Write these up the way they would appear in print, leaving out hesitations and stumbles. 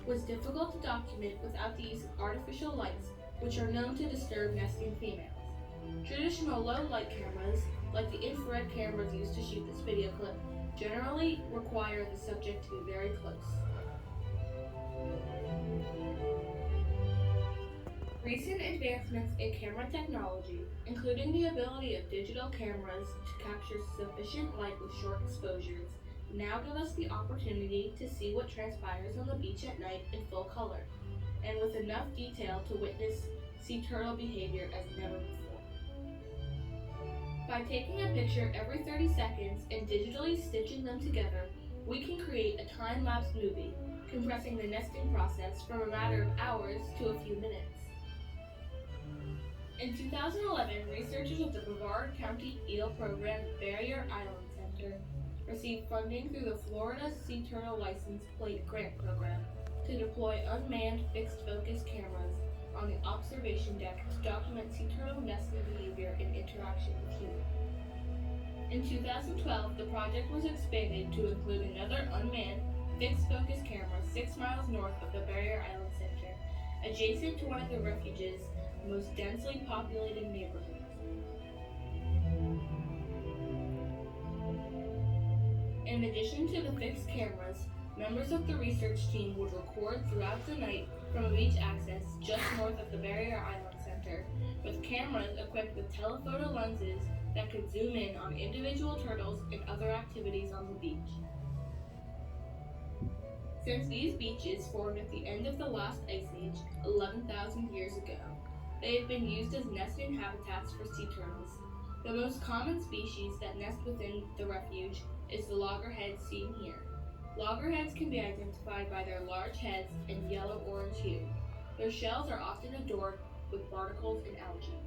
was difficult to document without the use of artificial lights, which are known to disturb nesting females. Traditional low light cameras, like the infrared cameras used to shoot this video clip, generally require the subject to be very close. Recent advancements in camera technology, including the ability of digital cameras to capture sufficient light with short exposures, now give us the opportunity to see what transpires on the beach at night in full color, and with enough detail to witness sea turtle behavior as never before. By taking a picture every 30 seconds and digitally stitching them together, we can create a time-lapse movie, compressing the nesting process from a matter of hours to a few minutes. In 2011, researchers at the Brevard County Eel Program Barrier Island Center received funding through the Florida Sea Turtle License Plate Grant Program to deploy unmanned fixed-focus cameras on the observation deck to document sea turtle nesting behavior and interaction with humans. In 2012, the project was expanded to include another unmanned fixed-focus camera 6 miles north of the Barrier Island Center, adjacent to one of the refuge's most densely populated neighborhoods. In addition to the fixed cameras, members of the research team would record throughout the night from a beach access just north of the Barrier Island Center, with cameras equipped with telephoto lenses that could zoom in on individual turtles and other activities on the beach. Since these beaches formed at the end of the last ice age, 11,000 years ago, they have been used as nesting habitats for sea turtles. The most common species that nest within the refuge is the loggerhead seen here. Loggerheads can be identified by their large heads and yellow-orange hue. Their shells are often adorned with barnacles and algae.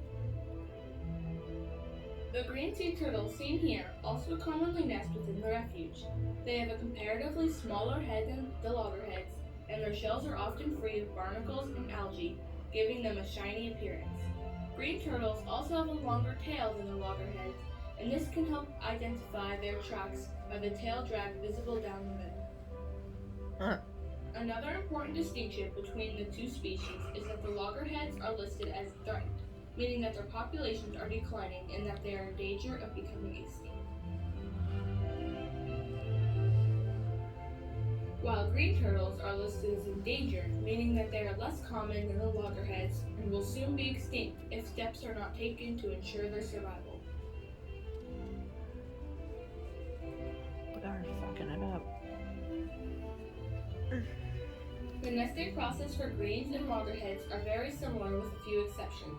The green sea turtles seen here also commonly nest within the refuge. They have a comparatively smaller head than the loggerheads, and their shells are often free of barnacles and algae, giving them a shiny appearance. Green turtles also have a longer tail than the loggerheads, and this can help identify their tracks by the tail drag visible down the middle. Another important distinction between the two species is that the loggerheads are listed as threatened, meaning that their populations are declining and that they are in danger of becoming extinct. While green turtles are listed as endangered, meaning that they are less common than the loggerheads and will soon be extinct if steps are not taken to ensure their survival. They're fucking it up. The nesting process for greens and loggerheads are very similar with a few exceptions.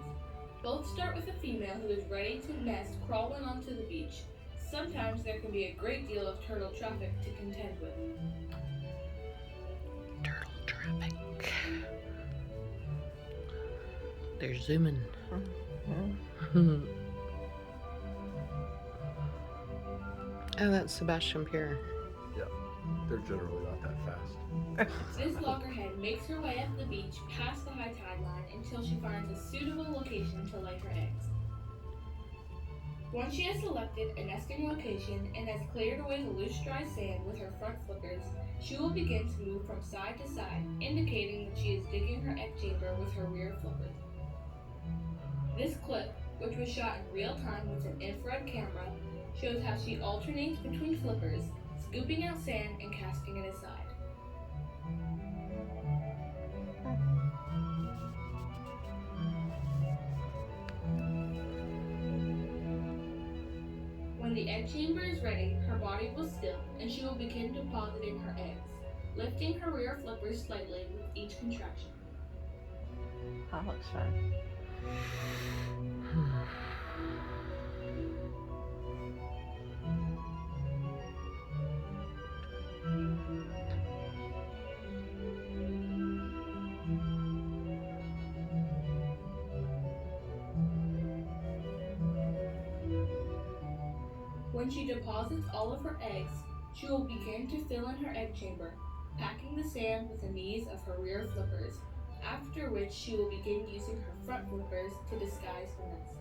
Both start with a female who is ready to nest crawling onto the beach. Sometimes there can be a great deal of turtle traffic to contend with. Turtle traffic. They're zooming. Oh, that's Sebastian Pierre. Yep, they're generally not that fast. This loggerhead makes her way up the beach past the high tide line until she finds a suitable location to lay her eggs. Once she has selected a nesting location and has cleared away the loose dry sand with her front flippers, she will begin to move from side to side, indicating that she is digging her egg chamber with her rear flippers. This clip, which was shot in real time with an infrared camera, shows how she alternates between flippers, scooping out sand and casting it aside. When the egg chamber is ready, her body will still, and she will begin depositing her eggs, lifting her rear flippers slightly with each contraction. That looks fun. When she deposits all of her eggs, she will begin to fill in her egg chamber, packing the sand with the knees of her rear flippers, after which she will begin using her front flippers to disguise the nest.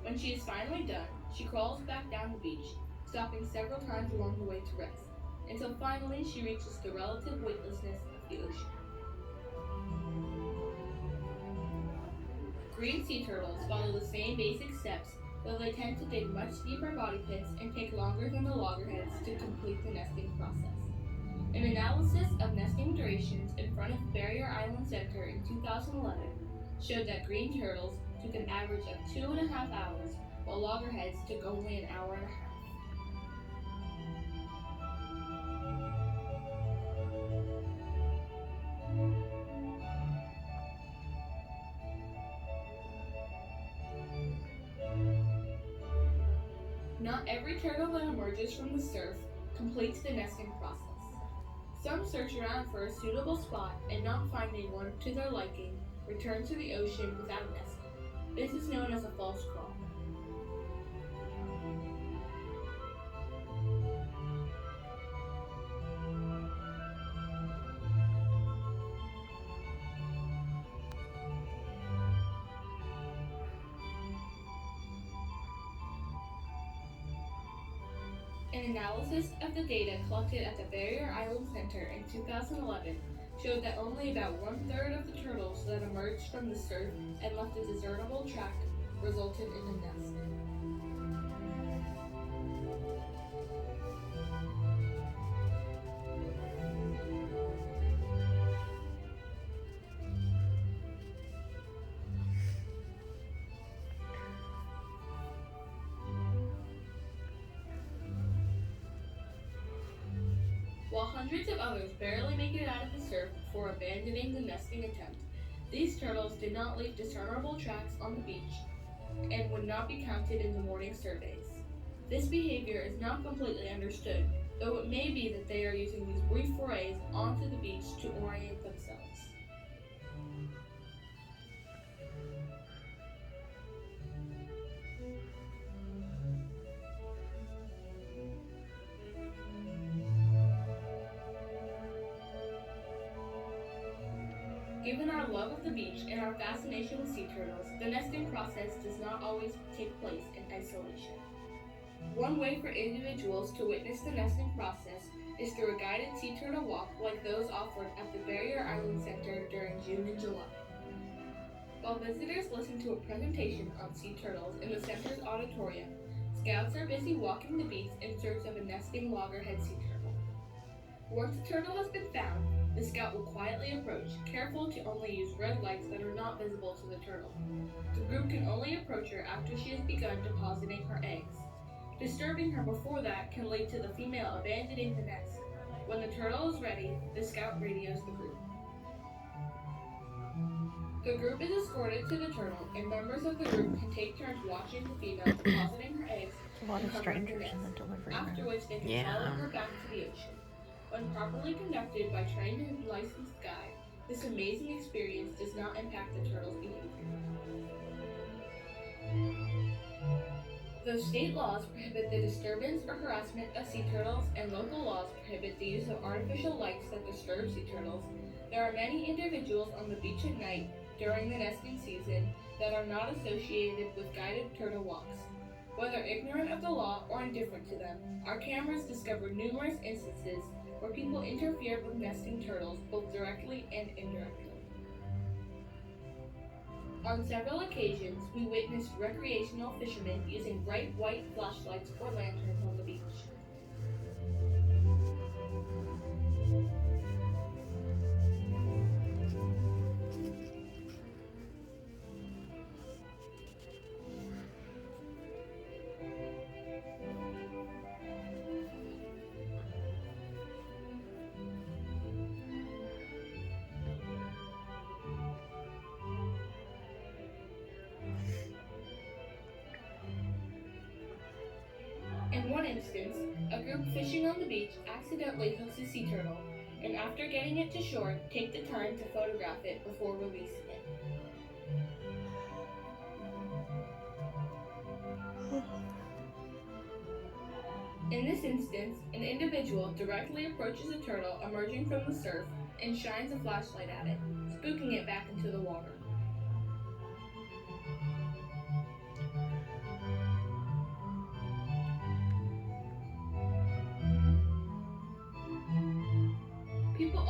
When she is finally done, she crawls back down the beach, stopping several times along the way to rest, until finally she reaches the relative weightlessness of the ocean. Green sea turtles follow the same basic steps, though they tend to dig much deeper body pits and take longer than the loggerheads to complete the nesting process. An analysis of nesting durations in front of Barrier Island Center in 2011 showed that green turtles took an average of 2.5 hours, while loggerheads took only an hour and a half. Not every turtle that emerges from the surf completes the nesting process. Some search around for a suitable spot and not finding one to their liking, return to the ocean without nesting. This is known as a false crawl. An analysis of the data collected at the Barrier Island Center in 2011 showed that only about 1/3 of the turtles that emerged from the surf and left a discernible track resulted in a nest. While hundreds of others barely make it out of the surf before abandoning the nesting attempt, these turtles did not leave discernible tracks on the beach and would not be counted in the morning surveys. This behavior is not completely understood, though it may be that they are using these brief forays onto the beach to orient themselves. Given our love of the beach and our fascination with sea turtles, the nesting process does not always take place in isolation. One way for individuals to witness the nesting process is through a guided sea turtle walk like those offered at the Barrier Island Center during June and July. While visitors listen to a presentation on sea turtles in the center's auditorium, scouts are busy walking the beach in search of a nesting loggerhead sea turtle. Once a turtle has been found, the scout will quietly approach, careful to only use red lights that are not visible to the turtle. The group can only approach her after she has begun depositing her eggs. Disturbing her before that can lead to the female abandoning the nest. When the turtle is ready, the scout radios the group. The group is escorted to the turtle, and members of the group can take turns watching the female depositing her eggs A lot and of covering her strangers in nest, the delivery after room. which they can Yeah. follow her back to the ocean. When properly conducted by trained and licensed guide, this amazing experience does not impact the turtle's behavior. Though state laws prohibit the disturbance or harassment of sea turtles and local laws prohibit the use of artificial lights that disturb sea turtles, there are many individuals on the beach at night during the nesting season that are not associated with guided turtle walks. Whether ignorant of the law or indifferent to them, our cameras discovered numerous instances where people interfered with nesting turtles both directly and indirectly. On several occasions, we witnessed recreational fishermen using bright white flashlights or lanterns on the beach. In one instance, a group fishing on the beach accidentally hooks a sea turtle, and after getting it to shore, take the time to photograph it before releasing it. In this instance, an individual directly approaches a turtle emerging from the surf and shines a flashlight at it, spooking it back into the water.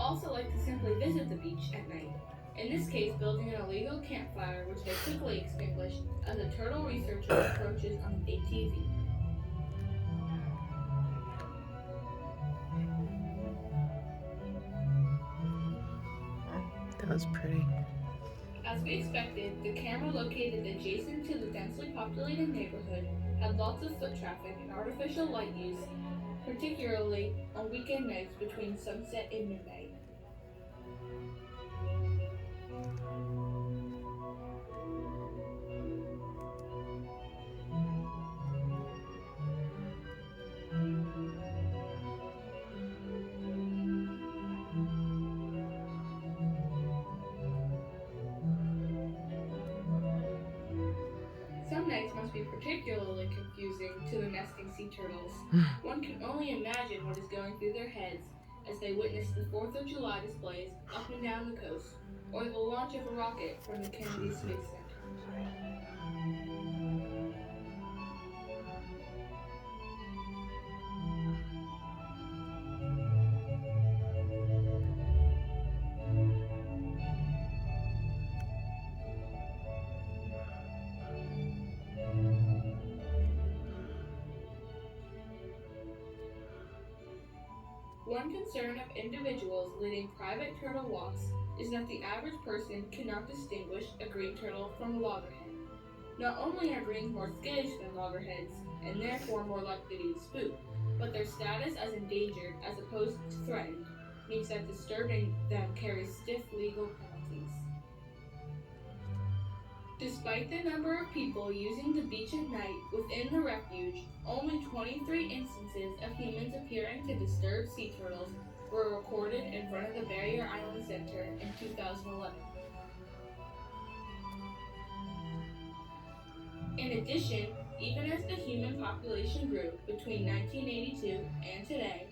also like to simply visit the beach at night. In this case, building an illegal campfire, which they quickly extinguished as a turtle researcher approaches on an ATV. That was pretty. As we expected, the camera located adjacent to the densely populated neighborhood had lots of foot traffic and artificial light use, particularly on weekend nights between sunset and midnight. Some nights must be particularly confusing to the nesting sea turtles. One can only imagine what is going through their heads as they witness the 4th of July displays up and down the coast, or the launch of a rocket from the Kennedy Space Center. One concern of individuals leading private turtle walks is that the average person cannot distinguish a green turtle from a loggerhead. Not only are greens more skittish than loggerheads, and therefore more likely to be spooked, but their status as endangered as opposed to threatened means that disturbing them carries stiff legal penalties. Despite the number of people using the beach at night within the refuge, only 23 instances of humans appearing to disturb sea turtles were recorded in front of the Barrier Island Center in 2011. In addition, even as the human population grew between 1982 and today,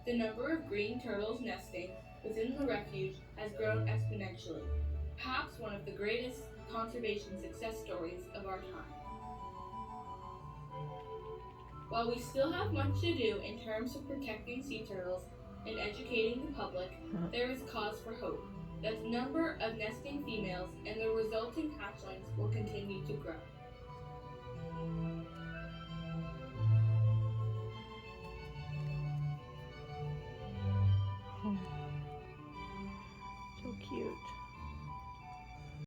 the number of green turtles nesting within the refuge has grown exponentially, perhaps one of the greatest conservation success stories of our time. While we still have much to do in terms of protecting sea turtles and educating the public, there is cause for hope that the number of nesting females and the resulting hatchlings will continue to grow.